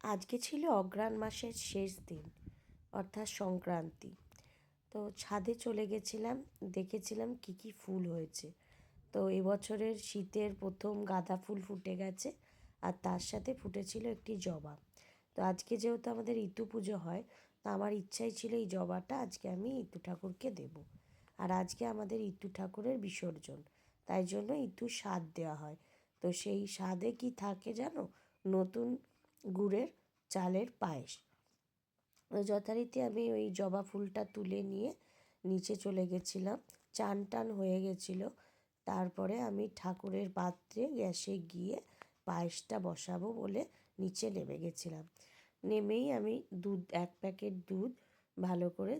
আজকে ছিল অঘ্রাণ মাসের শেষ দিন, অর্থাৎ সংক্রান্তি। তো ছাদে চলে গেছিলাম, দেখেছিলাম কি কি ফুল হয়েছে। তো এবছরের শীতের প্রথম গাঁদা ফুল ফুটে গেছে, আর তার সাথে ফুটেছিল একটি জবা। তো আজকে যেহেতু আমাদের ইতু পুজো হয়, তো আমার ইচ্ছাই ছিল এই জবাটা আজকে আমি ইতু ঠাকুরকে দেব। আর আজকে আমাদের ইতু ঠাকুরের বিসর্জন, তাই জন্য ইতুর স্বাদ দেওয়া হয়। তো সেই স্বাদে কি থাকে জানো? নতুন গুড়ের চালের পায়েস। যথারীতি আমি ওই জবা ফুলটা তুলে নিয়ে নিচে চলে গেছিলাম। চান টান হয়ে গেছিলো। তারপরে আমি ঠাকুরের পাত্রে গ্যাসে গিয়ে পায়েসটা বসাবো বলে নিচে নেমে গেছিলাম। নেমেই আমি এক প্যাকেট দুধ ভালো করে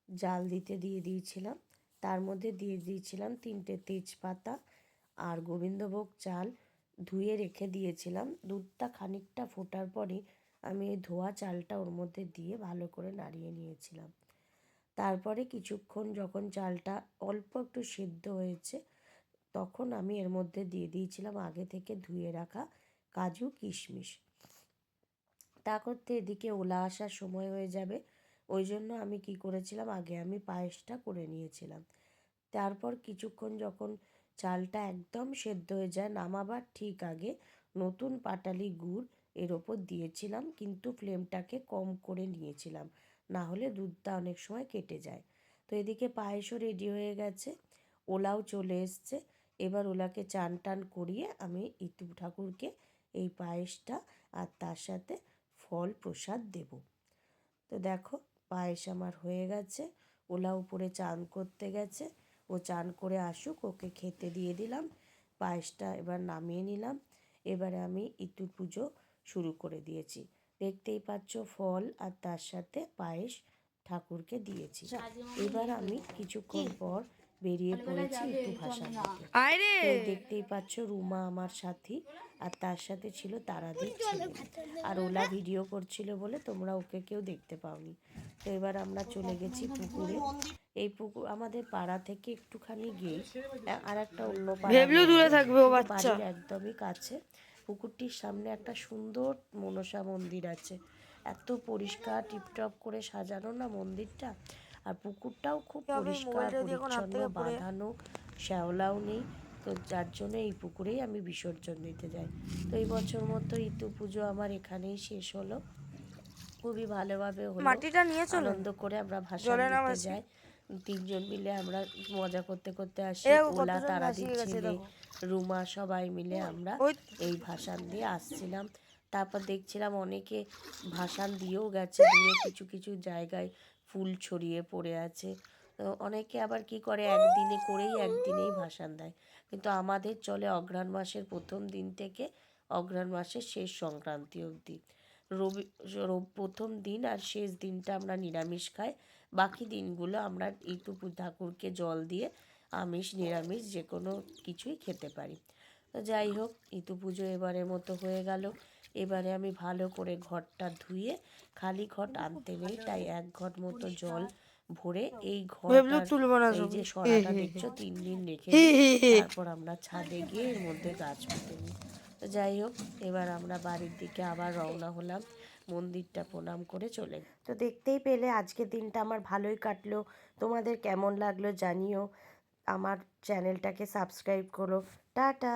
জাল দিতে দিয়ে দিয়েছিলাম। তার মধ্যে দিয়ে দিয়েছিলাম 3টে তেজপাতা আর গোবিন্দভোগ চাল ধুয়ে রেখে দিয়েছিলাম। দুধটা খানিকটা ফোটার পরই আমি এই ধোয়া চালটা ওর মধ্যে দিয়ে ভালো করে নাড়িয়ে নিয়েছিলাম। তারপরে কিছুক্ষণ যখন চালটা অল্প একটু সেদ্ধ হয়েছে, তখন আমি এর মধ্যে দিয়ে দিয়েছিলাম আগে থেকে ধুয়ে রাখা কাজু কিশমিশ। তা করতে এদিকে ওলা আসার সময় হয়ে যাবে, ওই জন্য আমি কি করেছিলাম, আগে আমি পায়েসটা করে নিয়েছিলাম। তারপর কিছুক্ষণ যখন চালটা একদম সেদ্ধ হয়ে যায়, নামাবার ঠিক আগে নতুন পাটালি গুড় এর ওপর দিয়েছিলাম, কিন্তু ফ্লেমটাকে কম করে নিয়েছিলাম, না হলে দুধটা অনেক সময় কেটে যায়। তো এদিকে পায়েসও রেডি হয়ে গেছে, ওলাও চলে এসছে। এবার ওলাকে চান টান করিয়ে আমি ইতু ঠাকুরকে এই পায়েসটা আর তার সাথে ফল প্রসাদ দেব। তো দেখো, পায়েস আমার হয়ে গেছে। ওলা উপরে চান করতে গেছে, ও চান করে আসুক, ওকে খেতে দিয়ে দিলাম। পায়েসটা এবার নামিয়ে নিলাম। এবারে আমি ইতু পুজো শুরু করে দিয়েছি। দেখতেই পাচ্ছ ফল আর তার সাথে পায়েস ঠাকুরকে দিয়েছি। এবার আমি কিছুক্ষণ পর বেরিয়ে পড়েছি ইতু ভাসান দিতে। তো দেখতেই পাচ্ছ রুমা আমার সাথী, আর তার সাথে ছিল তারাদের ছেলে। আর ওলা ভিডিও করছিল বলে তোমরা ওকে কেউ দেখতে পাওনি। তো এবার আমরা চলে গেছি পুকুরে। এই পুকুর আমাদের পাড়া থেকে একটুখানি গিয়ে আর একটা অন্য বাড়ির একদমই কাছে। পুকুরটির সামনে একটা সুন্দর মনসা মন্দির আছে। এত পরিষ্কার টিপটপ করে সাজানো না মন্দিরটা, আর পুকুরটাও খুব পরিষ্কার পরিচ্ছন্ন, বাঁধানো, শ্যাওলাও নেই। তো যার জন্য এই পুকুরেই আমি বিসর্জন দিতে যাই। তো এই বছর মতো ইতু পুজো আমার এখানেই শেষ হলো। খুবই ভালোভাবে হলো, আনন্দ করে আমরা ভাসান দিতে যাই। 3জন মিলে আমরা মজা করতে করতে আসি। ওলা, তারাদির ছেলে, রুমা সবাই মিলে আমরা এই ভাসান দিয়ে আসছিলাম। তারপর দেখছিলাম অনেকে ভাসান দিয়েও গেছে, দূরে কিছু কিছু জায়গায় ফুল ছড়িয়ে পড়ে আছে। তো অনেকে আবার কি করে একদিনে করেই একদিনেই ভাসান দেয়, কিন্তু আমাদের চলে অঘ্রাণ মাসের প্রথম দিন থেকে অঘ্রাণ মাসের শেষ সংক্রান্তি অবধি। প্রথম দিন আর শেষ দিনটা আমরা নিরামিষ খাই, বাকি দিনগুলো আমরা ইতু ঠাকুরকে জল দিয়ে আমিষ নিরামিষ যে কোনো কিছুই খেতে পারি। তো যাই হোক, ইতু পুজো এবারের মতো হয়ে গেল। এবারে আমি ভালো করে ঘরটা ধুয়ে, খালি ঘট আনতে নেই, তাই 1 ঘট মতো জল ভরে এই ঘরটা, এই যে সরাটা দেখছো 3 দিন রেখে তারপর আমরা ছাদে গিয়ে এর মধ্যে গাছ পুঁতে নিই। তো যাই হোক, এবার আমরা বাড়ির দিকে আবার রওনা হলাম, মন্দিরটা প্রণাম করে চলে। তো দেখতেই পেলে আজকের দিনটা আমার ভালোই কাটলো। তোমাদের কেমন লাগলো জানিও। আমার চ্যানেলটাকে সাবস্ক্রাইব করো। টাটা।